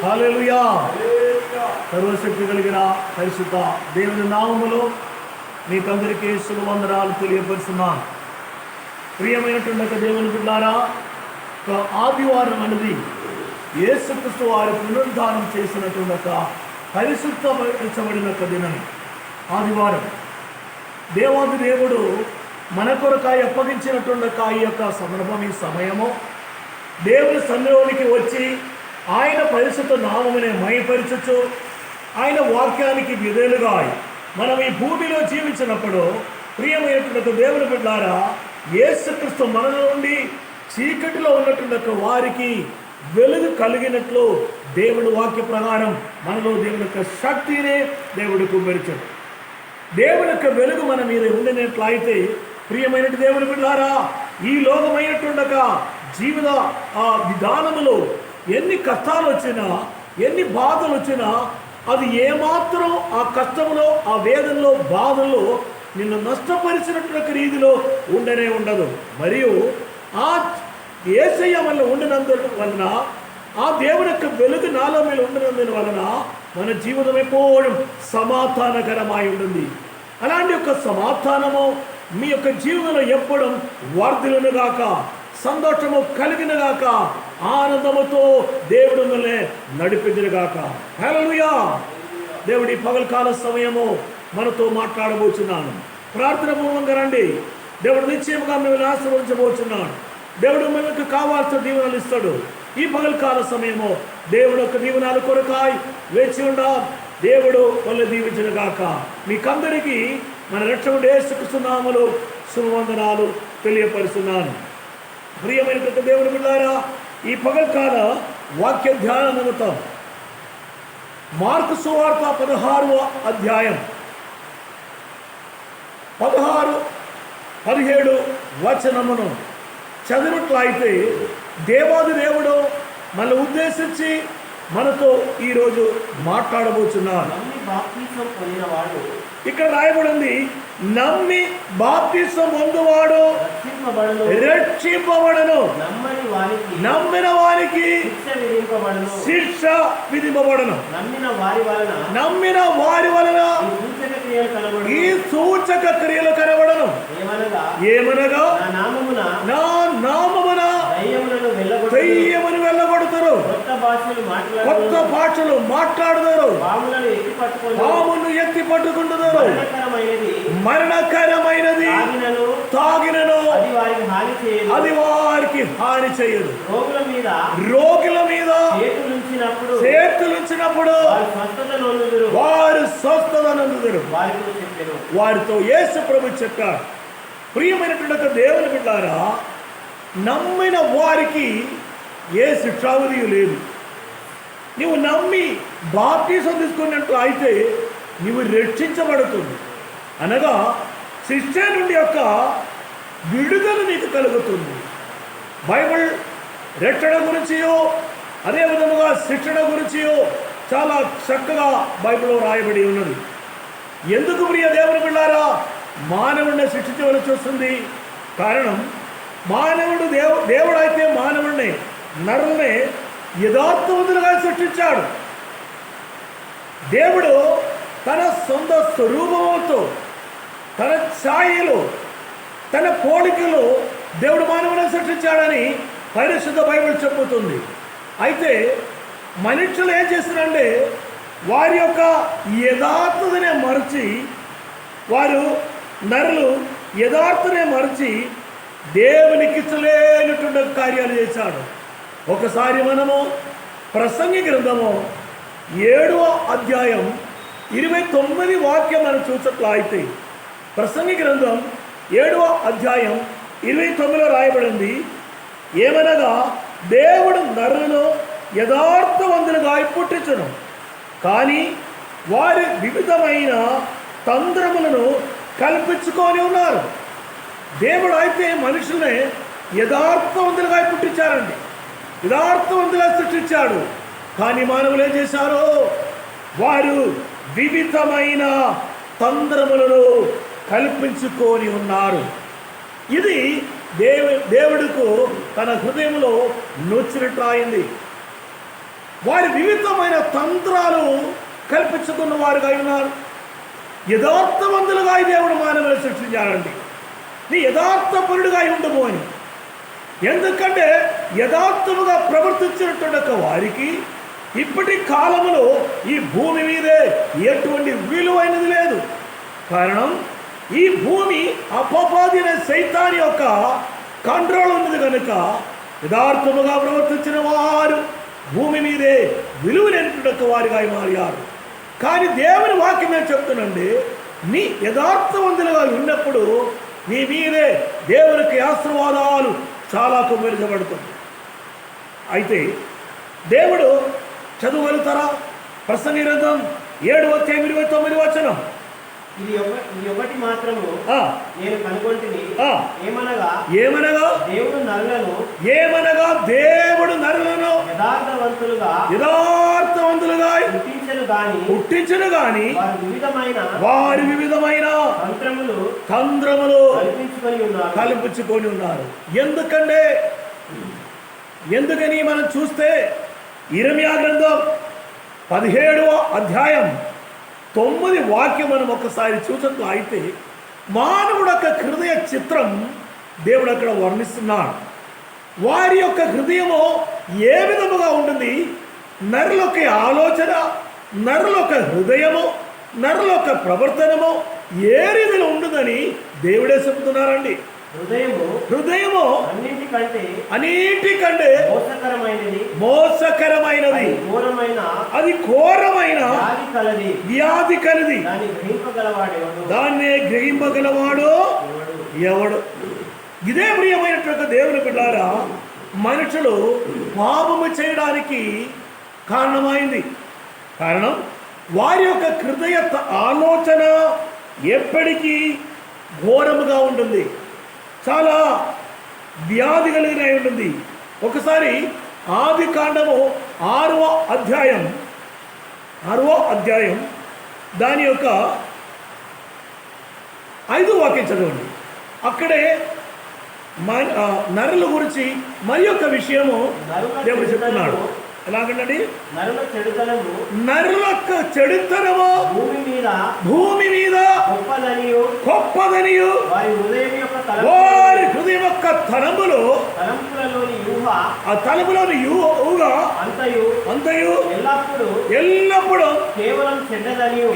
హల్లెలూయా. సర్వశక్తి కలిగిన పరిశుద్ధ దేవుని నామములో మీకందరికీ శుభవందనాలు తెలియపరుస్తున్నాను. ప్రియమైనటువంటి దేవుని బిడ్డలారా, ఆదివారం అనేది యేసుక్రీస్తు వారి పునరుద్ధానం చేసినటువంటి ఒక పరిశుద్ధపరచబడిన ఒక దినం. ఆదివారం దేవాది దేవుడు మన కొరకాయ అప్పగించినటువంటి ఈ యొక్క సందర్భం, ఈ సమయము దేవుని సన్నిధిలోనికి వచ్చి ఆయన పరిశుద్ధ నామమునే మహిమపరచుచు ఆయన వాక్యానికి విధేయులుగా మనం ఈ భూమిలో జీవించినప్పుడు ప్రియమైనటువంటి దేవుని బిడ్డలారా, యేసుక్రీస్తు మన నుండి చీకటిలో ఉన్నటువంటి వారికి వెలుగు కలిగినట్లు దేవుడి వాక్య ప్రకారం మనలో దేవుని యొక్క శక్తిని దేవుడు కుమ్మరించాడు. దేవుని యొక్క వెలుగు మన మీద ఉండినట్లయితే ప్రియమైన దేవుని బిడ్డలారా, ఈ లోకమైనటువంటి జీవిత విధానములో ఎన్ని కష్టాలు వచ్చినా, ఎన్ని బాధలు వచ్చినా, అది ఏమాత్రం ఆ కష్టంలో, ఆ వేదనలో, బాధల్లో నిన్ను నష్టపరిచినటువంటి రీతిలో ఉండనే ఉండదు. మరియు ఆ యేసయ్య వల్ల వలన, ఆ దేవుని యొక్క వెలుగు నాలో మీద ఉండినందున వలన మన జీవితం ఎప్పుడూ సమాధానకరమై ఉంటుంది. అలాంటి యొక్క సమాధానము మీ యొక్క జీవితంలో ఎప్పుడు వర్ధిల్లునుగాక, సంతోషము కలిగినగాక, ఆనందముతో దేవుడు మిమ్మల్ని నడిపించునుగాక. హల్లెలూయా. దేవుడి పగలకాల సమయము మనతో మాట్లాడబోచున్నాను. ప్రార్థన పూర్వంగా రండి. దేవుడు నిశ్చయముగా మిమ్మల్ని ఆశీర్వదించబోచున్నాడు. దేవుడు మిమ్మల్ని కావాల్సిన దీవెనలు ఇస్తాడు. ఈ పగలకాల సమయము దేవుడు యొక్క దీవెనల కొరకాయి వేచి ఉండా. దేవుడు వల్ల దీవించునుగాక. మీకందరికీ మన రక్షకుడు యేసుక్రీస్తు నామములో శుభవందనాలు తెలియపరుస్తున్నాను. ప్రియమైన దేవుని బిడ్డలారా, ఈ పగలకాల వాక్య ధ్యాన నిమిత్తం మార్కు సువార్త 16వ అధ్యాయం 16, 17 వచనమును చదివినట్లయితే దేవాది దేవుడు మనల్ని ఉద్దేశించి మనతో ఈరోజు మాట్లాడబోతున్నారు. ఇక్కడ రాయబడింది, నమ్మి బాప్తిసం పొందువాడు రక్షింపబడను, నమ్మిన వారికి శిక్ష విధింపబడను. నమ్మిన వారి వలన ఈ సూచక క్రియలు కనబడను. ఏమనగా నా నామమున దయ్యమును వెళ్ళగొడతారు, కొత్త భాషలు మాట్లాడుతారు, పామును ఎత్తి పట్టుకుంటున్నారు, మరణకరమైనది తాగినను అది వారికి హాని చేయదు. రోగుల మీద చేతులుంచినప్పుడు వారు స్వస్థత నొందుదురు. వారితో యేసు ప్రభు చెప్పారు. ప్రియమైనటువంటి దేవుని బిడ్డలారా, నమ్మిన వారికి ఏ శిక్షావిధి లేదు. నువ్వు నమ్మి బాప్తిసం తీసుకున్నట్లు అయితే నువ్వు రక్షించబడుతుంది. అనగా శిక్ష నుండి యొక్క విడుదల నీకు కలుగుతుంది. బైబిల్ రక్షణ గురించియో అదేవిధంగా శిక్షణ గురించియో చాలా చక్కగా బైబిల్లో రాయబడి ఉన్నది. ఎందుకు ప్రియ దేవుని బిడ్డలారా మానవుడిని శిక్షించవలసి వస్తుంది? కారణం, మానవుడు దేవుడైతే మానవుడిని, నరుల్ని యథార్థవంతులుగా సృష్టించాడు. దేవుడు తన సొంత స్వరూపంతో, తన ఛాయలో, తన పోలికలో దేవుడు మానవుని సృష్టించాడని పరిశుద్ధ బైబిల్ చెబుతుంది. అయితే మనుషులు ఏం చేస్తున్నారంటే వారి యొక్క యథార్థతనే మరచి, వారు నరులు యథార్థనే మరచి దేవునికి ఇష్టలేనటువంటి కార్యాలు చేశాడు. ఒకసారి మనము ప్రసంగి గ్రంథము 7వ అధ్యాయం 29 వాక్యం మనం చూసినట్లయితే, ప్రసంగి గ్రంథం 7వ అధ్యాయం 29లో రాయబడింది, ఏమనగా దేవుడు నరులను యథార్థవంతులుగా పుట్టించును, కానీ వారి వివిధమైన తంత్రములను కల్పించుకొని ఉన్నారు. దేవుడు అయితే మనుషుల్ని యథార్థవంతులుగా పుట్టించారండి, యథార్థవంతులుగా సృష్టించాడు. కానీ మానవులు ఏం చేశారు? వారు వివిధమైన తంత్రములను కల్పించుకొని ఉన్నారు. ఇది దేవుడికు తన హృదయంలో నొచ్చినట్టు అయింది. వారి వివిధమైన తంత్రాలు కల్పించుకున్న వారుగా ఉన్నారు. యథార్థవంతులుగా దేవుడు మానవులు సృష్టించారండి. నీ యథార్థపరుడుగా ఉండము అని. ఎందుకంటే యథార్థముగా ప్రవర్తించినటువంటి వారికి ఇప్పటి కాలంలో ఈ భూమి మీదే ఎటువంటి విలువైనది లేదు. కారణం, ఈ భూమి అపవాది సైతాన్ యొక్క కంట్రోల్ ఉన్నది కనుక యథార్థముగా ప్రవర్తించిన వారు భూమి మీదే విలువలేనటువంటి వారిగా మారారు. కానీ దేవుని వాక్యం ఏం చెప్తుందండి, నీ యథార్థవంతులుగా ఉన్నప్పుడు నీ మీదే దేవునికి ఆశీర్వాదాలు చాలా కుమ్మరించబడుతుంది. అయితే దేవుడు చదువుగలుగుతారా? ప్రసంగి గ్రంథం 7:29 ఇది ఒకటి మాత్రము నేను కనుగొంటిని, ఏమనగా దేవుడు నరులను యథార్థవంతులుగా పుట్టించను గాని వారి వివిధమైన తంత్రములు కల్పించుకొని ఉన్నారు. ఎందుకని మనం చూస్తే ఇర్మియా గ్రంథం 17:9 మనం ఒకసారి చూసినట్లు అయితే మానవుడు యొక్క హృదయ చిత్రం దేవుడు అక్కడ వర్ణిస్తున్నాడు. వారి యొక్క హృదయము ఏ విధముగా ఉంటుంది, నరుల యొక్క ఆలోచన, నరుల యొక్క హృదయము, నరుల యొక్క ప్రవర్తనము ఏ రీతిలో ఉంటుందని దేవుడే చెబుతున్నారండి. హృదయము అన్నిటికంటే మోసకరమైనది, అది ఘోరమైన వ్యాధి కలది, దాన్నే గ్రహింపగలవాడు ఎవడు? ఇదే ప్రియమైనటువంటి దేవుని బిడ్డలారా, మనుషులు పాపము చేయడానికి కారణమైంది. కారణం, వారి యొక్క హృదయ ఆలోచన ఎప్పటికీ ఘోరముగా ఉంటుంది, చాలా వ్యాధి కలిగిన ఉంటుంది. ఒకసారి ఆదికాండము 6వ అధ్యాయం దాని యొక్క 5వ వాక్యం చదవండి. అక్కడే నరుల గురించి మరి యొక్క విషయము దేవుడు చెప్తున్నాడు. ఎలాగండి, నరుల చెడుతనము భూమి మీద గొప్పదనియు వారి హృదయం యొక్క తలంపులోని ఊహ అంతయు ఎల్లప్పుడూ కేవలం చెడ్డదనియు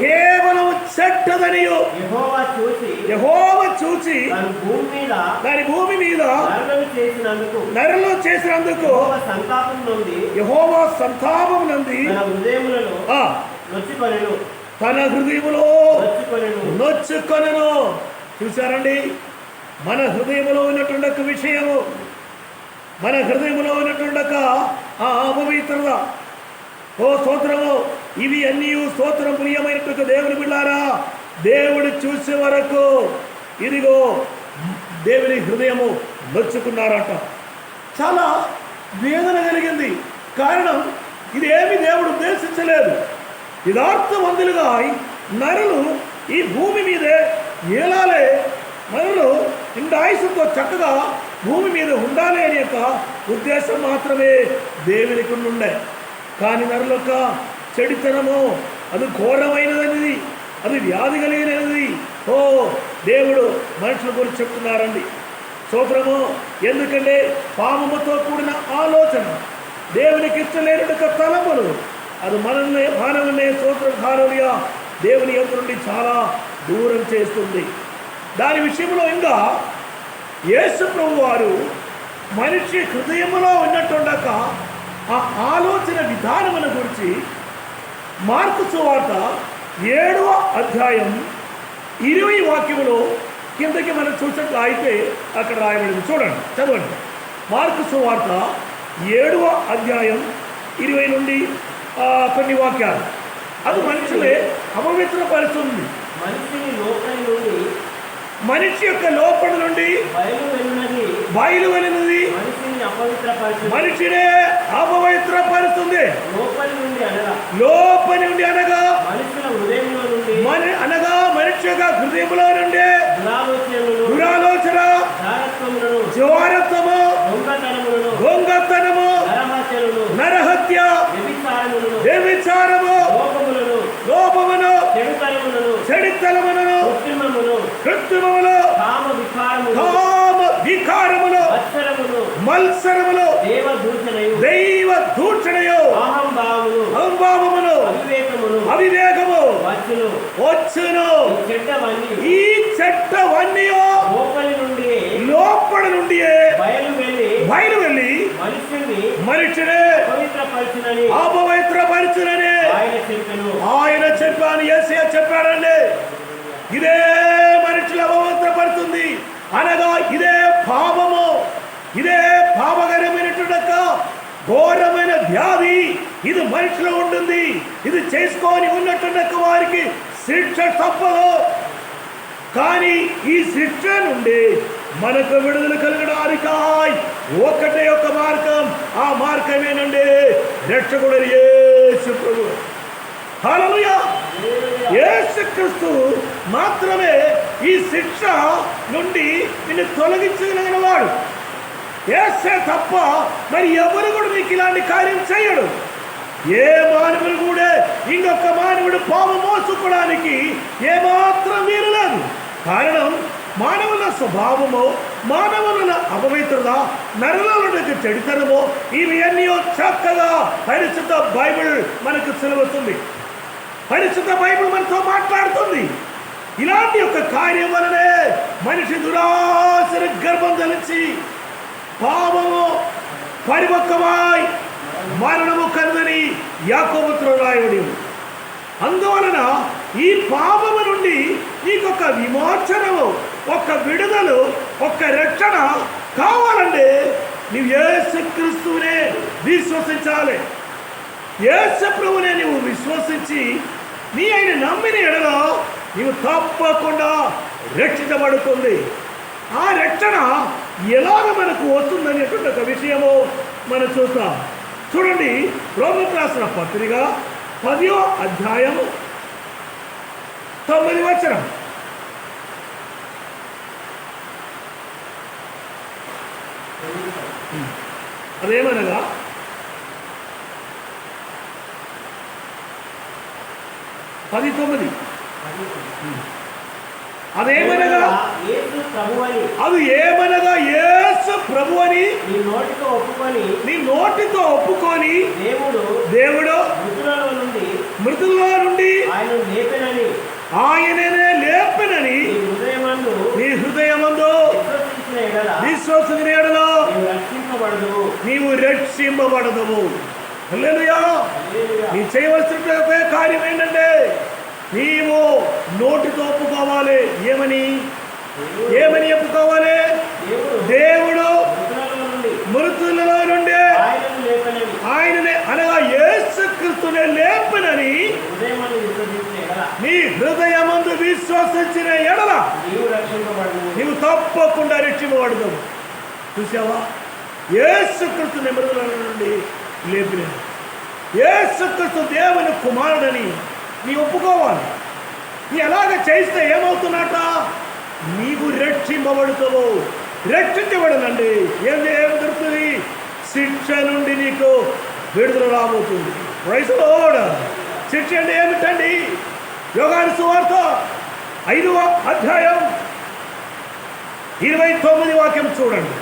యెహోవా చూచి దాని భూమి మీద నరులు చేసినందుకు యెహోవా సంతాపం నంది తన హృదయములో నొచ్చుకొనెను. చూశారండి, మన హృదయంలో ఉన్నటువంటి విషయము, మన హృదయంలో ఉన్నటువంటి ఆ అపవిత్రత, ఓ స్తోత్రము, ఇవి అన్నీ స్తోత్రం ప్రియమైనటువంటి దేవుని బిడ్డారా, దేవుడు చూసే వరకు ఇదిగో దేవుని హృదయము నొచ్చుకున్నారట. చాలా వేదన కలిగింది. కారణం, ఇదేమి దేవుడు ఉద్దేశించలేదు. యథార్థవంతులుగా నరులు ఈ భూమి మీదే ఏలాలే, నరులు ఇంత ఆయుషంతో చక్కగా భూమి మీద ఉండాలి అనే యొక్క ఉద్దేశం మాత్రమే దేవునికి ఉండే. కానీ నరుల యొక్క చెడుతనము అది ఘోరమైనదనేది, అది వ్యాధి కలిగినది. ఓ దేవుడు మనుషుల గురించి చెప్తున్నారండి. స్తోత్రము. ఎందుకంటే పాపముతో కూడిన ఆలోచన, దేవునికి ఇష్టలేనటువంటి తలములు, అది మానవునే స్తోత్రకారులుగా దేవుని యొక్క నుండి చాలా దూరం చేస్తుంది. దాని విషయంలో ఇంకా యేసు ప్రభు వారు మనిషి హృదయంలో ఉన్నట్టుండక ఆ ఆలోచన విధానముల గురించి మార్కు సువార్త 7వ అధ్యాయం 20 వాక్యములో కిందకి మనం చూసినట్లు అయితే అక్కడ రాయబడింది. చూడండి, చదవండి. మార్కు సువార్త 7వ అధ్యాయం 20 నుండి కొన్ని వాక్యాలు. అది మనుషులే అపవిత్రపరుస్తుంది. మనిషి యొక్క లోపల నుండి బయలు వెళ్ళినది మనిషినే అపవిత్రపరుస్తుంది. లోపలి నుండి అనగా మనిషి యొక్క హృదయంలో నుండి దురాలోచన, జ్వారత్వము, దొంగతనము, నరహత్య, వ్యభిచారము, లోపమును, చెడుతనములను, కృత్రిమములు, కామ వికారములు, మత్సరములు, దైవ దూషణయు, అహంభావములు, అవివేకము వచ్చును. ఈ చెడ్డవన్నీ లోపల నుండి బయలు వెళ్ళి మనిషిని అపవిత్రపరచునని ఆయన చెప్పాను. యేసయ్య చెప్పాడండి. ఇదే మనిషిని అపవిత్రపడుతుంది అనగా ఇదే పాపము, ఇదే పాపకరమైనటువంటి ఘోరమైన వ్యాధి ఇది మనిషిలో ఉంటుంది. ఇది చేసుకొని ఉన్నట్టు వారికి శిక్ష తప్పదు. కానీ ఈ శిక్ష నుండి మనకు విడుదల కలగడానికి ఒక్కటే ఒక మార్గం. ఆ మార్గమేనండి రక్షకుడు యేసు ప్రభువు. హల్లెలూయా. యేసుక్రీస్తు మాత్రమే ఈ శిక్ష నుండి నిన్ను తొలగించగలిగిన వాడు. యేసే తప్ప మరి ఎవరు కూడా నీకు ఇలాంటి కార్యం చేయడు. ఏ మానవుడు కూడా ఇంకొక మానవుడు పాము మోసుకోవడానికి ఏమాత్రం వీలు లేదు. కారణం మానవుల స్వభావము, మానవుల అపవిత్రత, నరుల చెడుతనము ఇవి అన్నీ చక్కగా పరిశుద్ధ బైబిల్ మనకు సెలవుస్తుంది. పరిశుద్ధ బైబిల్ మనతో మాట్లాడుతుంది. ఇలాంటి యొక్క కార్యం వలనే మనిషి దురాశన గర్భం ధరించి పాపము పరిపక్వమై మరణము కనుదని యాకోబుతో రాయబడి. అందువలన ఈ పాపము నుండి నీకొక విమోచనము, ఒక విడుదల, ఒక రక్షణ కావాలంటే నీవు యేసుక్రీస్తునే విశ్వసించాలి. యేసు ప్రభువునే నువ్వు విశ్వసించి నీ ఆయన నమ్మిన ఎడల నీవు తప్పకుండా రక్షించబడుతుంది. ఆ రక్షణ ఎలాగ మనకు వస్తుందనేటువంటి ఒక విషయము మనం చూస్తాం. చూడండి, రోమీయులకు రాసిన పత్రిక 10వ అధ్యాయము 9వ వచనం. అదేమనగా అదేమనగా అది ఏమనగా యేసు ప్రభు అని నీ నోటితో ఒప్పుకొని దేవుడు మృతుల్లో నుండి ఆయననే లేపెనని నీ హృదయమందు విశ్వసించిన యెడల నీవు రక్షింపబడదువు. హల్లెలూయా. నీ చేయవలసిన కార్యం ఏంటంటే నీవు నోటితో ఒప్పుకోవాలి. ఏమని ఒప్పుకోవాలి? దేవుడు మృతులలో నుండి ఆయననే అనగా యేసుక్రీస్తునే లేపనని నీ హృదయమందు విశ్వసించిన ఎడల నీవు తప్పకుండా రక్షింపబడదు. చూసావా? యేసుక్రీస్తుని మృతుల నుండి లేపిన యేసుక్రీస్తు దేవుని కుమారుడని నీ ఒప్పుకోవాలి. నీ ఎలాగ చేస్తే ఏమవుతున్నట? నీవు రక్షింపబడుతావు. రక్షించబడనండి ఏం దొరుకుతుంది? శిక్ష నుండి నీకు విడుదల రాబోతుంది. Praise the Lord. శిక్ష అంటే ఏమిటండి? యోహాను సువార్త 5వ అధ్యాయం 29 వాక్యం చూడండి.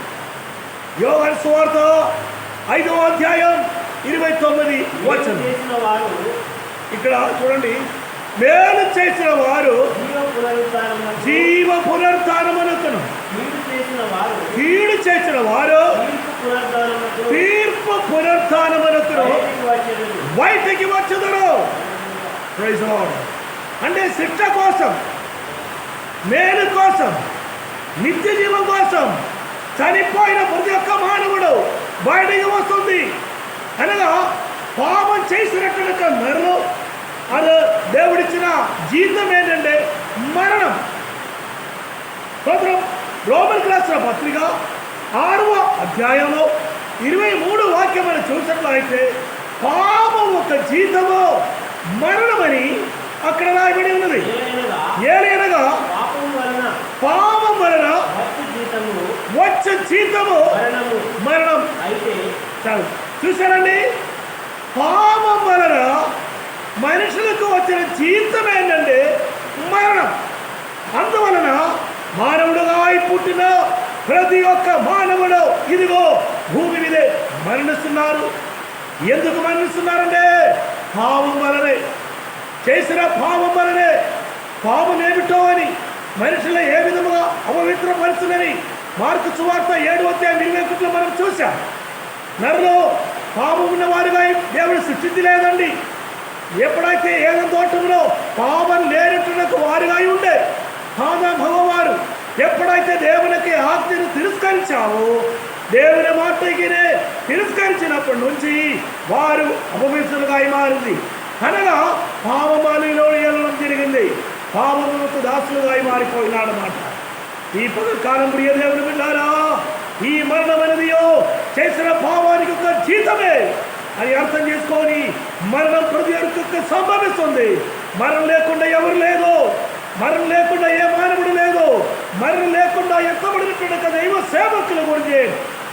యోహాను సువార్త 5వ అధ్యాయం 29 వచనం. ఇక్కడ చూడండి, మేలు చేసిన వారు జీవ పునరుత్థానమునకును, కీడు చేసిన వారు తీర్పు పునరుత్థానమునకును బయటికి వచ్చుదురు. Praise the lord. అంటే శిక్ష కోసం, మేలు కోసం, నిత్య జీవం కోసం చనిపోయిన ప్రతి ఒక్క మానవుడు బయటికి వస్తుంది. అనగా పాపం చేసినట్టు నరులు అది దేవుడిచ్చిన జీవితం ఏంటంటే మరణం. రోమీయులకు రాసిన పత్రిక 6వ అధ్యాయంలో 23 వాక్యం మనం చూసినట్లయితే పాపం ఒక జీతము మరణమని అక్కడ రాయబడి ఉన్నది. ఏలైనగా పాపం వలన వచ్చే జీతము మరణము. మరణం. అయితే చాలు. చూసారండి, పాపం వలన మనుషులకు వచ్చిన జీతం ఏంటంటే మరణం. అందువలన మానవుడుగా పుట్టిన ప్రతి ఒక్క మానవుడు ఇదిగో భూమి మీదే మరణిస్తున్నారు. ఎందుకు మరణిస్తున్నారంటే పాపం వలనే, చేసిన పాపం వలనే. పాపం ఏమిటో అని, మనుషులు ఏ విధముగా అపవిత్రపరుచునని మార్కు సువార్త 7:21 మనం చూసాం. నరులో పాపం ఉన్న వారుగా దేవుడు సృష్టించలేదండి. ఎప్పుడైతే ఏదైనా తోటంలో పాపం లేనట్టునకు వారుగా ఉండే భగవారు ఎప్పుడైతే దేవునికి ఆజ్ఞను తిరస్కరించావో, దేవుని మాటకి తిరస్కరించినప్పటి నుంచి వారు అపవిత్రులుగా మారింది. అనగా పాపమాలిలో వెళ్ళడం జరిగింది. పాపములకు దాసులుగా మారిపోయినాడన్నమాట. ఈ పదకాలం ప్రియ దేవుని బిడ్డారా, ఈ మరణం అనేదియో చేసిన పాపానికి ఒక జీతమే అని అర్థం చేసుకొని మరణం ప్రతి ఒక్కరికి సంభవిస్తుంది. మరణం లేకుండా ఎవరు లేదు, మరణం లేకుండా ఏ మానవుడు లేదు, మరణం లేకుండా ఎత్తబడినటువంటి దైవ సేవకుల గురించి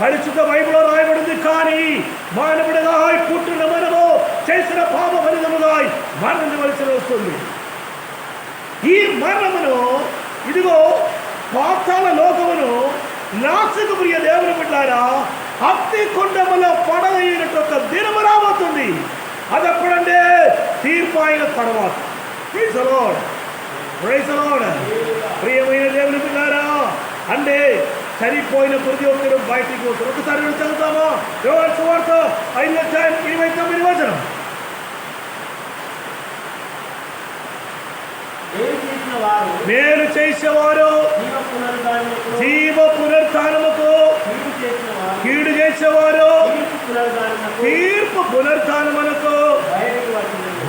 పరిశుద్ధ బైబిల్లో రాయబడింది. కానీ మానవుడిగా పుట్టిన మనము చేసిన పాప ఫలితముగా మరణించవలసి వస్తుంది. ఈ మరణమును ఇదిగో పాతాళ లోకమును నాశకు ప్రియ దేవుని బిడ్డారా అగ్ని కుండములో పడదైనట్టు ఒక దినము రాబోతుంది. అది ఎప్పుడంటే తీర్పు అయిన తర్వాత. Praise the Lord, praise the Lord. ప్రియమైన దేవుని బిడ్డారా, అంటే చనిపోయిన ప్రతి ఒక్కరు బయటికి వస్తారు. ఒకసారి చదువుతామా? యోహాను సువార్త 5:29. మేలు చేసేవారు జీవ పునరుత్థానముకు, కీడు చేసేవారు తీర్పు పునరుత్థానమునకు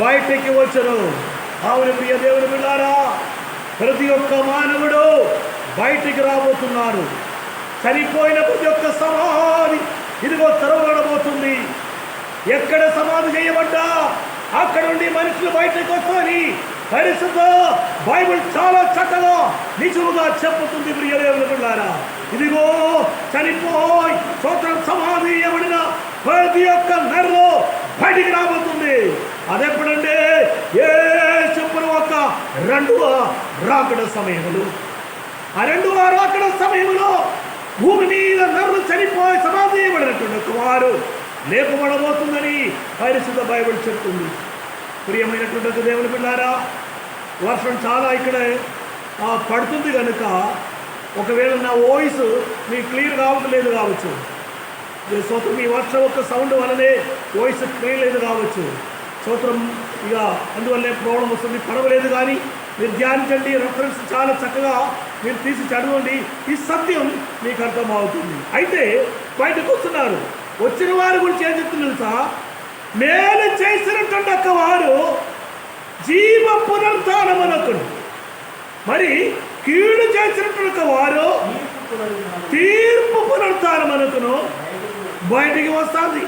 బయటికి వచ్చును. అవును ప్రియ దేవుని బిడ్డారా, ప్రతి ఒక్క మానవుడు బయటికి రాబోతున్నారు. చనిపోయిన ప్రతి ఒక్క సమాధి ఇదిగో తెరవబడబోతుంది. ఎక్కడ సమాధి చేయబడ్డా అక్కడ నుండి మనుషులు బయటకు వస్తారని పరిశుద్ధ బైబిల్ చాలా చక్కగా నిజముగా చెప్పుతుంది. ప్రియ దేవుని బిడ్డలారా, ఇదిగో చనిపోయి స్తోత్రం సమాధి చేయబడిన ప్రతి ఒక్క నరులో బయటికి రాబోతుంది. అదెప్పుడంటే యేసు ఒక రెండవ రాకడ సమయములు. ఆ రెండవ రాకడ సమయంలో భూమి మీద నరులు చనిపోయి సమాధి చేయబడినటువంటి వారు లేపబడబోతుందని పరిశుద్ధ బైబిల్ చెప్తుంది. ప్రియమైనటువంటి దేవుని బిడ్డలారా, వర్షం చాలా ఇక్కడ పడుతుంది కనుక ఒకవేళ నా వాయిస్ మీకు క్లియర్ కావట్లేదు కావచ్చు. స్తోత్రం, ఈ వర్షం యొక్క సౌండ్ వల్లనే వాయిస్ క్లియర్ లేదు కావచ్చు. స్తోత్రం, ఇక అందువల్లే ప్రాబ్లం వస్తుంది. పడవలేదు కానీ మీరు ధ్యానించండి. రెఫరెన్స్ చాలా చక్కగా మీరు తీసి చదవండి. ఈ సత్యం మీకు అర్థమవుతుంది. అయితే బయటకు వస్తున్నారు. వచ్చిన వారి గురించి ఏం చెప్తున్నారు? మేలు చేసినటువంటి ఒక్క వారు జీవ పునరుత్థానమునకు, మరి కీడు చేసినటువంటి వారు తీర్పు పునరుత్థానమునకును బయటికి వస్తుంది.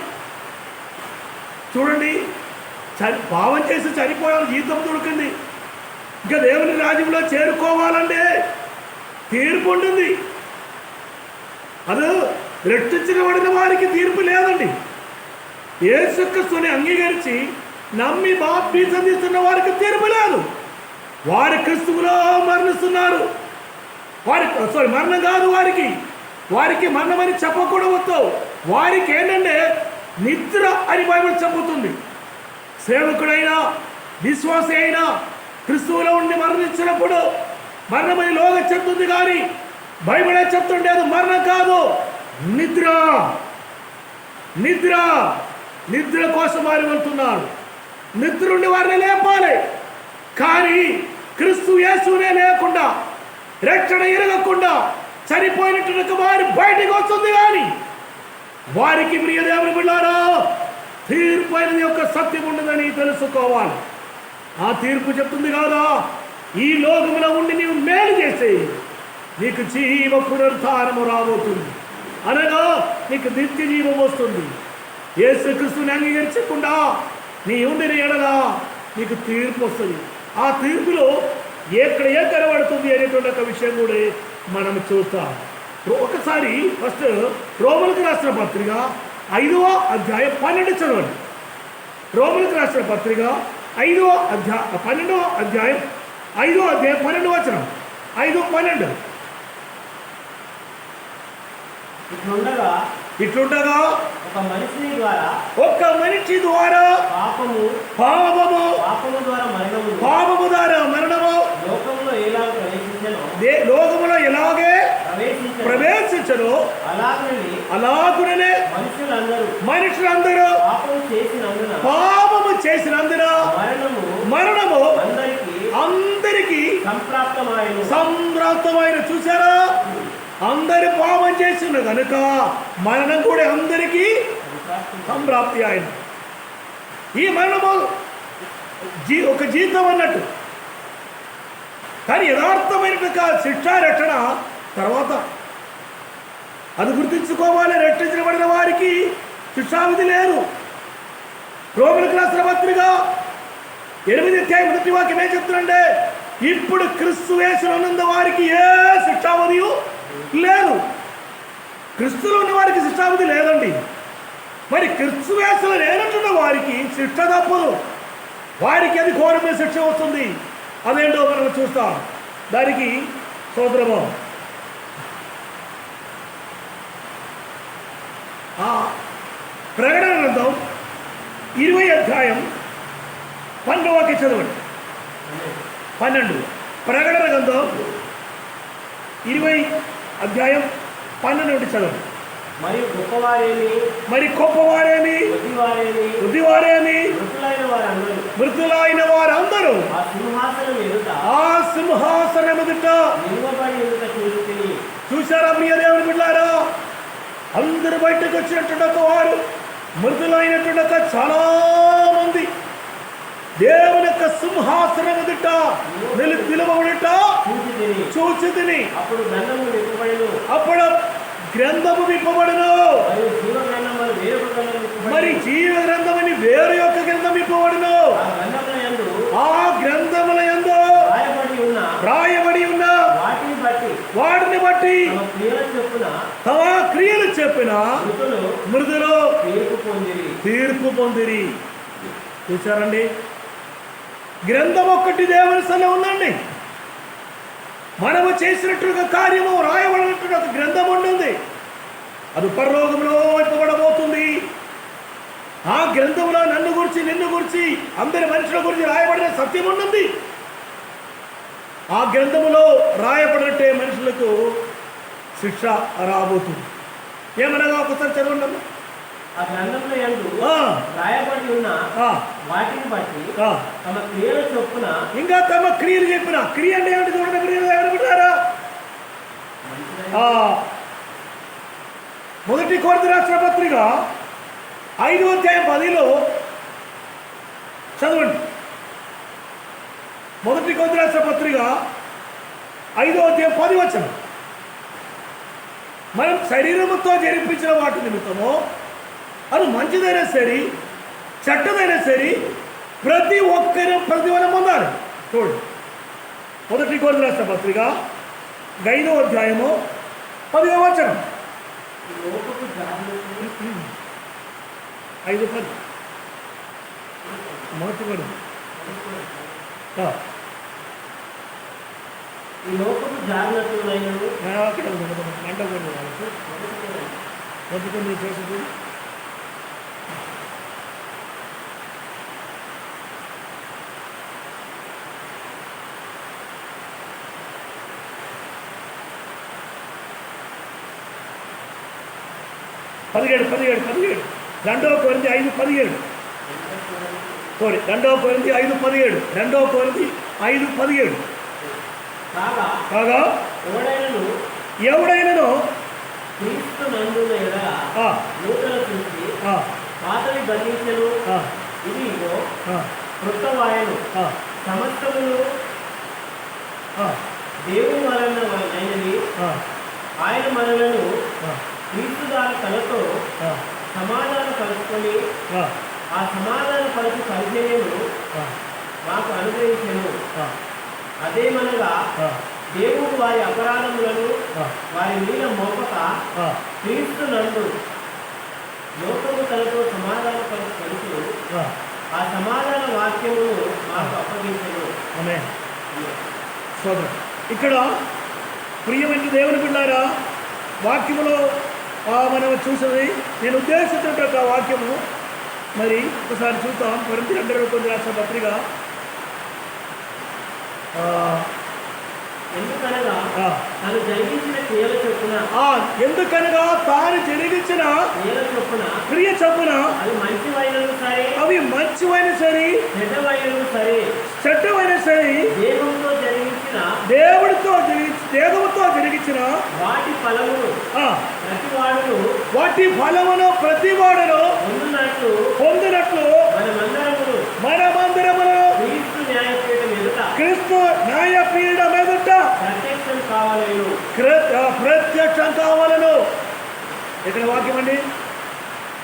చూడండి, పాపం చేసి చనిపోయాలి, జీతం దొరికింది. ఇంకా దేవుని రాజ్యంలో చేరుకోవాలంటే తీర్పు ఉంటుంది. అది రెట్టించబడిన వారికి తీర్పు లేదండి. యేసుక్రీస్తుని అంగీకరించి నమ్మి బాప్తిసం తీసుకున్న వారికి తీర్పు లేదు. వారి క్రీస్తువులో మరణిస్తున్నారు. మరణం కాదు వారికి మరణమని చెప్పకూడదు. వారికి ఏంటంటే నిద్ర అని బైబిల్ చెబుతుంది. సేవకుడైనా విశ్వాసి అయినా క్రీస్తువులో ఉండి మరణించినప్పుడు మరణమని లోగా చెప్తుంది. కానీ బైబిల్ చెప్తుండేది మరణం కాదు, నిద్ర. నిద్ర నిద్ర కోసం వారు వెళ్తున్నారు. నిద్ర నుండి వారిని లేపాలి. కానీ క్రీస్తు యేసునే లేకుండా, రక్షణ ఎరగకుండా చనిపోయినట్టు వారు బయటికి వస్తుంది. కానీ వారికి ప్రియ దేవుని బిడ్డలారా తీర్పు అనేది యొక్క సత్యం ఉండదని తెలుసుకోవాలి. ఆ తీర్పు చెప్తుంది కాదా, ఈ లోకములో ఉండి నీవు మేలు చేస్తే నీకు జీవ పునరుత్థానము రాబోతుంది. అనగా నీకు నిత్య జీవం వస్తుంది. యేసుక్రీస్తుని అంగీకరించకుండా నీ ఉండిన ఎడల నీకు తీర్పు వస్తుంది. ఆ తీర్పులో ఎక్కడ కనబడుతుంది అనేటువంటి ఒక విషయం కూడా మనం చూస్తాం. ఒకసారి ఫస్ట్ రోమలకు రాసిన పత్రిక 5వ అధ్యాయం 12 చదవండి. రోమలకు రాసిన పత్రిక 5వ అధ్యాయం 12వ అధ్యాయం 5వ అధ్యాయం 12వ వచనం. 5:12. ఇట్లుండగా ఒక మనిషి ద్వారా పాపము ద్వారా మరణము లోకములో ఎలాగే ప్రవేశించను అలాగుననే మనుషులందరూ పాపము చేసినందున మరణము అందరికీ సంప్రాప్తమైన. చూసారా, అందరి పాపం చేసిన కనుక మరణం కూడా అందరికీ సంప్రాప్తి ఆయన. ఈ మరణము ఒక జీవితం అన్నట్టు, కానీ యథార్థమైన శిక్షా రక్షణ తర్వాత. అది గుర్తించుకోవాలి. రక్షించబడిన వారికి శిక్షావిధి లేదు. రోమలకు రాసిన పత్రిక 8వ అధ్యాయం 1వ వాక్యం ఏం చెప్తుందంటే, ఇప్పుడు క్రీస్తు యేసులో ఉన్న వారికి ఏ శిక్షావిధి లేదు. క్రీస్తులో ఉన్న వారికి శిక్షావిధి లేదండి. మరి క్రీస్తు యేసులో లేనట్టున్న వారికి శిక్ష తప్పదు. వారికి అది ఘోరమైన శిక్ష వస్తుంది. అదేంటో మనం చూస్తాం. దానికి స్తోత్రము. ప్రకటన గ్రంథం 20వ అధ్యాయం 12వ వాక్యం చదవండి. 12. ప్రకటన గ్రంథం 20వ అధ్యాయం 12 చదవండి. మరి గొప్పవారేమి వృద్ధివారేమి మృతులైన వారందరూ ఆ సింహాసనం ఎదుట. చూశారా ప్రియ దేవుని బిడ్డలారా, అందరూ బయటకు వచ్చినట్టు వారు మృతులైనట్టు చాలా మంది దేవుని యొక్క సింహాసనం ఎదుట నిలబడుట చూచితిని. అప్పుడు గ్రంథము విప్పబడును. మరి జీవ గ్రంథమని వేరు యొక్క గ్రంథం విప్పబడును. ఆ గ్రంథముల యందు రాయబడి ఉన్న వాటిని బట్టి తమ క్రియలు చెప్పిన మృదులు తీర్పు పొందిరి. చూసారండి, గ్రంథం ఒక్కటి దేవుని సన్నిధిలో ఉందండి. మనము చేసినట్టుగా కార్యము రాయబడినట్టుగా ఒక గ్రంథం ఉంటుంది. అది పరలోకంలో ఇవ్వబడబోతుంది. ఆ గ్రంథంలో నన్ను గురించి, నిన్ను గురించి, అందరి మనుషుల గురించి రాయబడిన సత్యం ఉంటుంది. ఆ గ్రంథములో రాయబడినట్టే మనుషులకు శిక్ష రాబోతుంది. ఏమనగా ఒకసారి చదవండి. ఆ గ్రంథంలో యందు రాయబడి ఉన్న వాటిని బట్టి తమ క్రియల చొప్పున, ఇంకా తమ క్రియలు చెప్పిన. క్రియ అంటే ఏమిటి చూడండి. క్రియలు ఏమనుకుంటారా? మొదటి కొరింథీ రాసిన పత్రిక 5వ అధ్యాయం 10లో చదవండి. మొదటి కొరింథీ రాసిన పత్రిక 5వ అధ్యాయం 10 వచనం. మనం శరీరముతో జరిపించిన వాటి నిమిత్తము, అది మంచిదైనా సరే చెడ్డదైనా సరే, ప్రతి ఒక్కరూ ప్రతిఫలం పొందాలి. చూడు, మొదటి కొరింథీ రాసిన పత్రిక 5వ అధ్యాయము 10వ వచనం. 5:10 మొదటి కొరింథీ. ఈ లోకపు జాగ్రత్తలైనను అక్కడ గంట వాళ్ళకు మొదటి కొరింథీ చేసేది. పదిహేడు 2వ కొరింథీ 5:17. సారీ, 2వ కొరింథీ 5:17. 2వ కొరింథీ 5:17. కాగా ఎవడైనను క్రీస్తునందున ఎడల నూతన సృష్టి, పాతవి గతించెను, ఇదిగో కృతమాయెను, సమస్తమును దేవుని వలనైనవి, ఆయన మనలను క్రీస్తు ద్వారా తనతో సమాధాన పరుచుకొని ఆ సమాధాన పరుచు పరిచర్యను మాకు అనుగ్రహించెను. అదేమనగా దేవుడు వారి అపరాధములను ఆ, వారి మీద మోపక ఆ, క్రీస్తు నందు లోకము తనతో సమాధాన పరుచు ఆ. ఆ సమాధాన వాక్యమును మాకు అప్పగించను. ఆమేన్. సోదరు ఇక్కడ ప్రియమైన దేవుని బిడ్డారా, వాక్యములో మనం చూసినది నేను ఉద్దేశించిన వాక్యము మరి ఒకసారి చూద్దాం. కొరింథీ 2 రాష్ట్ర పత్రిక ఎందుకనగా ఆ, తను జరిగించిన క్రియల చొప్పున ఎందుకనగా తాను జరిగించిన క్రియ చొప్పున అది మంచివైనను సరే అవి మంచివైన సరే చెడ్డవైనను సరే చెడ్డమైన సరే దేహంతో జరిగించిన దేహంతో జరిగించిన వాటి ఫలమును ప్రతివాడును వాటి ఫలమును ప్రతివాడును పొందినట్లు మనమందరమును క్రీస్తు న్యాయపీఠం ఎదుట ప్రత్యక్షం కావాలను. ఇక్కడ వాక్యం అండి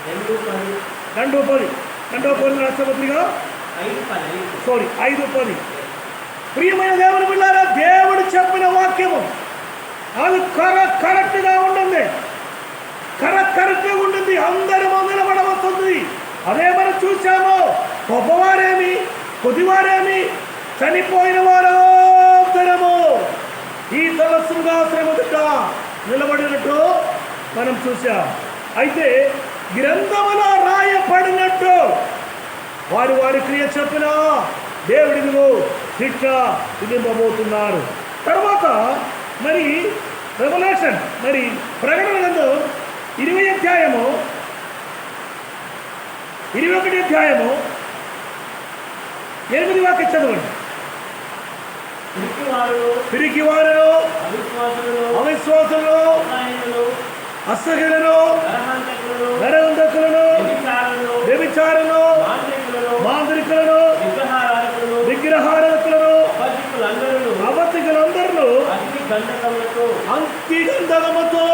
2:10 రాష్ట్రపతిగా 5:10. ప్రియమైన దేవుని బిడ్డారా, దేవుడు చెప్పిన వాక్యము అది కరెక్ట్గా ఉంటుంది, కరెక్ట్గా ఉంటుంది. అందరూ నిలబడవస్తుంది. అదే మనం చూసాము. గొప్పవారేమి కొద్దివారేమి చనిపోయిన వారందరము ఈ తల సింహాసనం ఎదుట నిలబడినట్టు మనం చూసాం. అయితే గ్రంథములో రాయబడినట్టు వారి క్రియ చెప్పిన దేవుడిలో శిక్ష విధింపబోతున్నారు. తర్వాత మరి రెవల్యూషన్ మరి ప్రకటన గ్రంథం 21 అధ్యాయము 8 వాక్యం చదవండి. పిరికివారు అవిశ్వాసులు అసహ్యులను నరహంతకులను వ్యభిచారులను మాంత్రికులను విగ్రహారాధకులను అబద్ధికులందరూ అంతిగంధకముతో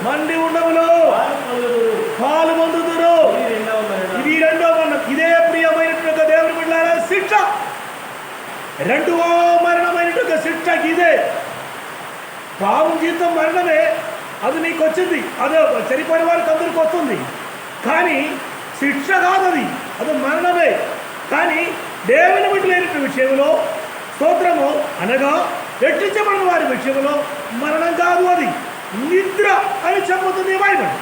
మండి ఉండములో పాలు పొందుదురు. ఇది రెండవ మరణం. ఇదే ప్రియమైనటువంటి దేవుని బిడ్డలారా శిక్ష. రెండవ మరణమైనటువంటి శిక్షకి ఇదే. పాపం జీవితం మరణమే, అది నీకు వచ్చింది, అదే చనిపోయిన వారికి అందరికి వస్తుంది. కానీ శిక్ష కాదు, అది మరణమే. కానీ దేవుని బిడ్డలైనటువంటి విషయంలో స్తోత్రము అనగా రక్షించబడిన వారి విషయంలో మరణం కాదు, అది నిద్ర అని చెప్పుతుంది బైబిల్.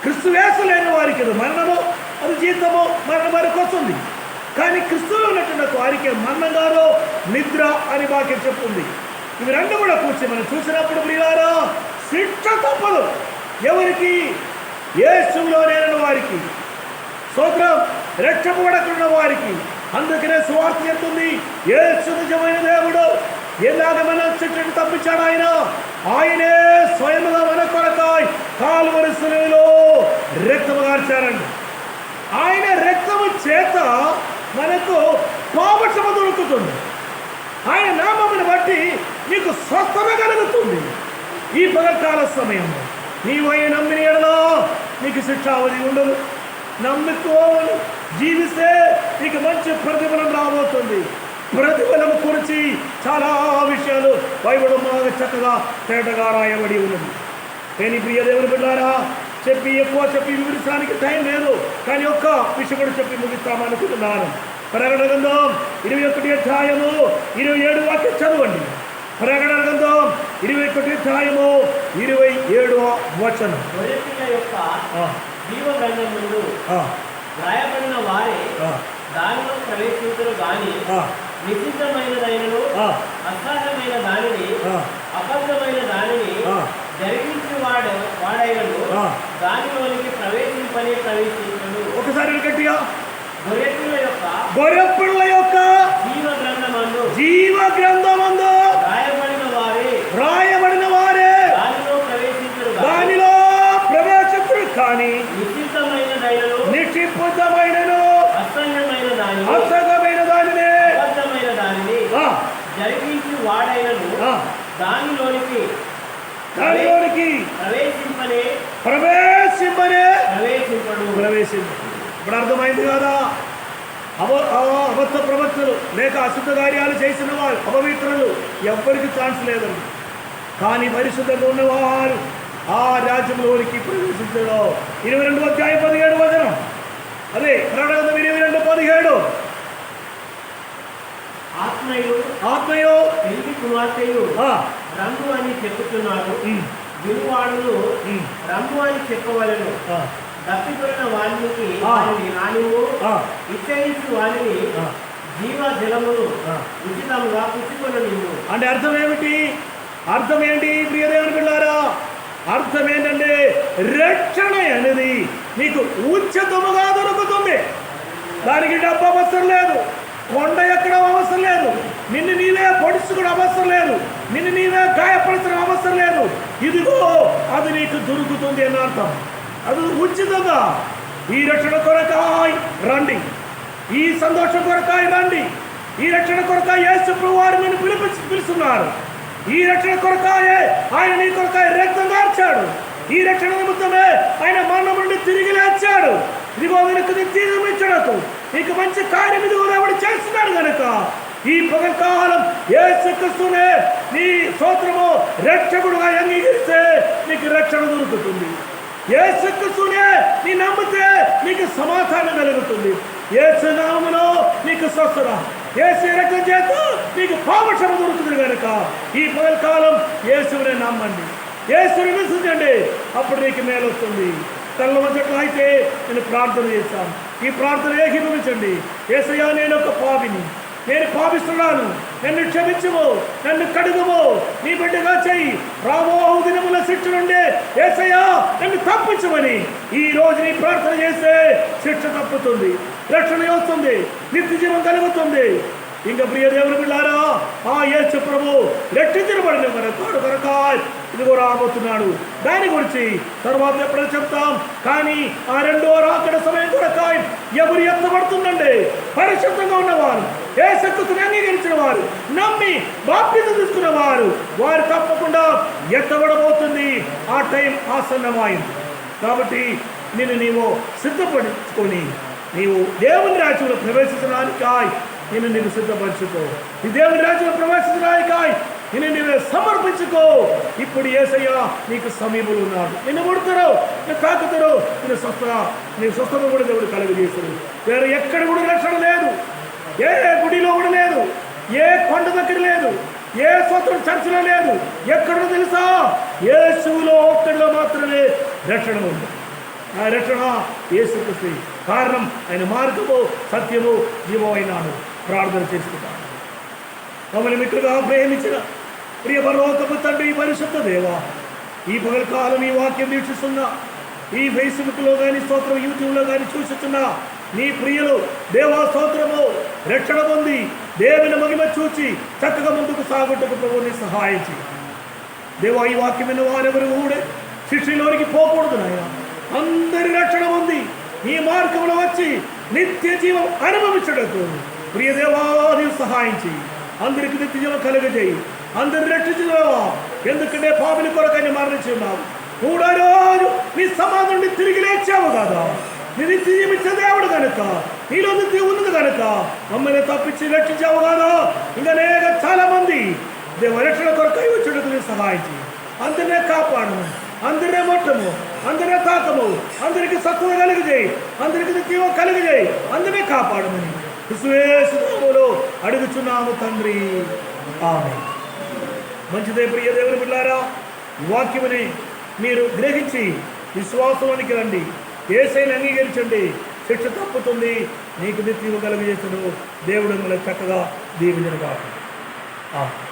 క్రీస్తు యేసు లేని వారికి అది మరణము, అది జీతము, మరణం వారికి వస్తుంది. కానీ క్రీస్తులో ఉన్నటువంటి వారికి మరణం కాదు, నిద్ర అని వాక్యం చెప్తుంది. ఇవి రెండు కూడా కూర్చి మనం చూసినప్పుడు ప్రియులారా శిక్ష తప్పదు. ఎవరికి? యేసులో లేని వారికి, స్తోత్రం రక్షపడకున్న వారికి. అందుకనే సువార్త చెప్తుంది, యేసు నిజమైన దేవుడు. ఎలాగ మన శిక్షను తప్పించాడు ఆయనే స్వయముగా మన కొరకాయ్ కాల్వరి శిలువలో రక్తము గార్చారండి. ఆయన రక్తము చేత మనకు పాపక్షమ దొరుకుతుంది. ఆయన నామమును బట్టి నీకు స్వస్థత కలుగుతుంది. ఈ పగకాల సమయంలో నీవు ఆయన నమ్మిన ఎడలో నీకు శిక్షావధి ఉండదు. నమ్ముకోవాలి, జీవిస్తే నీకు మంచి ప్రతిఫలం రాబోతుంది. ప్రతిఫలం గురించి చాలా విషయాలు బైబిల్ బాగా చక్కగా తేటగా రాయబడి ఉన్నది. కానీ ప్రియ దేవుని బిడ్డారా, ఎక్కువ చెప్పి వివరించడానికి టైం లేదు. కానీ ఒక్క విషయం కూడా చెప్పి ముగిస్తామనుకుంటున్నాను. ప్రకటన గ్రంథం 21 అధ్యాయము 27 వాక్యం చదవండి. ప్రకటన గ్రంథం 21 అధ్యాయము 27వ వచనం. రాయబడిన వారే దానిలో ప్రవేశించరు గాని నిషిద్ధమైనదైనను అసాధ్యమైన దానిని అబద్ధమైన దానిని జరిగించి వాడైనను దానిలోనికి ప్రవేశించను. ఒకసారి గట్టిగా గొర్రెపిల్ల యొక్క జీవ గ్రంథమందు రాయబడిన వారే దానిలో ప్రవేశించరు కానీ నిషిద్ధమైనను అసహ్యమైన దానిని జరిగించి వాడైనను దానిలోనికి ప్రవేశింపడు. ఇప్పుడు అర్థమైంది కదా. అబద్ధ ప్రవక్తలు లేక అశుద్ధ కార్యాలు చేసిన వారు అపవిత్రులు ఎవ్వరికి ఛాన్స్ లేదండి. కానీ పరిశుద్ధంగా ఉన్నవారు ఆ రాజ్యంలోనికి ప్రవేశించడం. 22 అధ్యాయం 17 వచనం. అదే ప్రకటన 22:17. ఆత్మయో పెళ్లి కుమార్తెయు ఆ, రంగు అని చెప్పుతున్నారు. ఉమ్, వినువాడును రంగు అని చెప్పవలను. ఆ, తప్పిపోయిన వారికి ఆ. వారిని రానివు, ఆ, ఇచ్చయించు వారిని ఆ. జీవ జలములు ఆ. ఉచితంగా పుచ్చుకొని నిన్ను. అంటే అర్థం ఏమిటి? అర్థం ఏంటి ప్రియదేవుని పిల్లారా? అర్థం ఏంటంటే రక్షణ అనేది నీకు ఉచితముగా దొరుకుతుంది. దానికి డబ్బు అవసరం లేదు, కొండ ఎక్కడం అవసరం లేదు, నిన్ను నీవే పొడుచుకోవడం అవసరం లేదు, నిన్ను నీవే గాయపరచడం అవసరం లేదు. ఇదిగో అది నీకు దొరుకుతుంది అని అర్థం. అది ఉచితంగా. ఈ రక్షణ కొరకాయ్ రండి, ఈ సంతోషం కొరకాయ్ రండి, ఈ రక్షణ కొరకాయ యేసు ప్రభువు వారు నిన్ను పిలుస్తున్నారు. ఈ రక్షణ కొరకాయే ఆయన నీ కొరకాయ రక్తం కార్చాడు. ఈ రక్షణ నిమిత్తమే ఆయన మరణం నుండి తిరిగి లేచాడు. ఇదిగో వెనుక తీర్మించడకు నీకు మంచి కార్యం ఇదిగో దేవుడు చేస్తున్నాడు కనుక ఈ పగకాలం యేసుక్రీస్తునే నీ స్తోత్రము రక్షకుడుగా అంగీకరిస్తే నీకు రక్షణ దొరుకుతుంది. యేసుక్రీస్తునే నీ నమ్మితే నీకు సమాధానం కలుగుతుంది. యేసు నామములో నీకు స్వస్థత, యేసు రక్తం చేత నీకు పాపక్షమ దొరుకుతుంది కనుక ఈ పగకాలం యేసునే నమ్మండి, యేసుని విశ్వసించండి. అప్పుడు నీకు మేలు వస్తుంది. తల్ల వచ్చట్లు అయితే నేను ప్రార్థన చేశాను. ఈ ప్రార్థన ఏకీభవించండి. యేసయ్యా, నేను ఒక పాపిని, నేను పాపిస్తున్నాను, నన్ను క్షమించుము, నన్ను కడుగుము, నీ బిడ్డగా చెయ్యి. రాబోవు దినముల శిక్ష నుండి యేసయ్యా నన్ను తప్పించమని ఈ రోజు నీ ప్రార్థన చేస్తే శిక్ష తప్పుతుంది, రక్షణ వస్తుంది, నిత్య జీవం కలుగుతుంది. ఇంకా ప్రియ దేవుని పిల్లారా, ఆ యేసు ప్రభు రక్షించబడిన కనుక ఇదిగో రాబోతున్నాడు. దాని గురించి తర్వాత ఎప్పుడైనా చెప్తాం. కానీ ఆ రెండో రాకడ సమయం కొరకాయ ఎవరు ఎత్తబడుతుందండి? పరిశుద్ధంగా ఉన్నవారు, యేసుక్రీస్తుని అంగీకరించిన వారు, నమ్మి బాప్తిసం తీసుకున్న వారు, వారు తప్పకుండా ఎత్తబడబోతుంది. ఆ టైం ఆసన్నమైంది. కాబట్టి నిన్ను నీవు సిద్ధపడుచుకొని నీవు దేవుని రాజ్యంలో ప్రవేశించడానికాయ్ నిన్ను నీవు సిద్ధపరచుకో. ఈ దేవుని రాజ్యంలో ప్రవేశించడానికాయ్ నిన్ను నీవే సమర్పించుకో. ఇప్పుడు యేసయ్య నీకు సమీపంలో ఉన్నాడు. నిన్ను ముడతారు, నిన్ను తాకుతారు, నిన్ను స్వస్థత కూడా దేవుడు కలుగజేశాడు. వేరే ఎక్కడ కూడా రక్షణ లేదు, ఏ గుడిలో కూడా లేదు, ఏ కొండ దగ్గర లేదు, ఏ స్వతంత్ర చర్చలో లేదు. ఎక్కడో తెలుసా? యేసులో ఒక్కడిలో మాత్రమే రక్షణ ఉంది. ఆ రక్షణ యేసుక్రీస్తు. కారణం ఆయన మార్గము, సత్యము, జీవం అయినాడు. ప్రార్థన చేసుకుంటాను. మమ్మల్ని మిత్రుగా ప్రేమించిన ప్రియ పరలోకపు తండ్రి, పరిశుద్ధ దేవా, ఈ పగలకాలం ఈ వాక్యం వీక్షిస్తున్నా, ఈ ఫేస్బుక్లో కానీ స్తోత్రం యూట్యూబ్లో కానీ చూస్తున్నా నీ ప్రియులు దేవా స్తోత్రము రక్షణ పొంది దేవుని మహిమ చూచి చక్కగా ముందుకు సాగుటకు ప్రభువుని సహాయం చేయి దేవా. ఈ వాక్యం విన్న వారెవరు కూడా శిక్షలోనికి పోకూడదు నాయన. అందరి రక్షణ ఉంది. ఈ మార్గంలో వచ్చి నిత్య జీవం అనుభవించడకు ప్రియ దేవా నీవు సహాయం చేయి. అందరికి నిత్య జీవం కలుగజేయి. అందరిని రక్షించున్నావా? ఎందుకంటే పాపిని కొరకని మరణించి ఉన్నావు. కూడా రోజు నీ సమాధి నుండి తిరిగి లేచావు కదా. నీ నిత్య జీవించే దేవుడు కనుక, నీలో నిత్యం ఉన్నది కనుక మమ్మల్ని తప్పించి రక్షించావు కదా. ఇంకా చాలా మంది దేవ రక్షణ కొరకై వచ్చేటకు నీ సహాయం చేయి. అందరినే కాపాడము, అందరినే మొట్టము, అందరినే తాకము, అందరికి సత్వ కలుగజేయి, అందరికి నిత్యం కలుగజేయి, అందరినీ కాపాడమని యేసునామములో అడుగుచున్నాము తండ్రి, ఆమేన్. మంచిదే ప్రియ దేవుని బిడ్డలారా, ఈ వాక్యముని మీరు గ్రహించి విశ్వాసంలోనికి రండి. యేసయ్యను అంగీకరించండి. శిక్ష తప్పుతుంది, నీకు నిత్యం కలుగజేస్తుడు దేవుడు మిమ్మల్ని చక్కగా దీవించును గాక. ఆమేన్.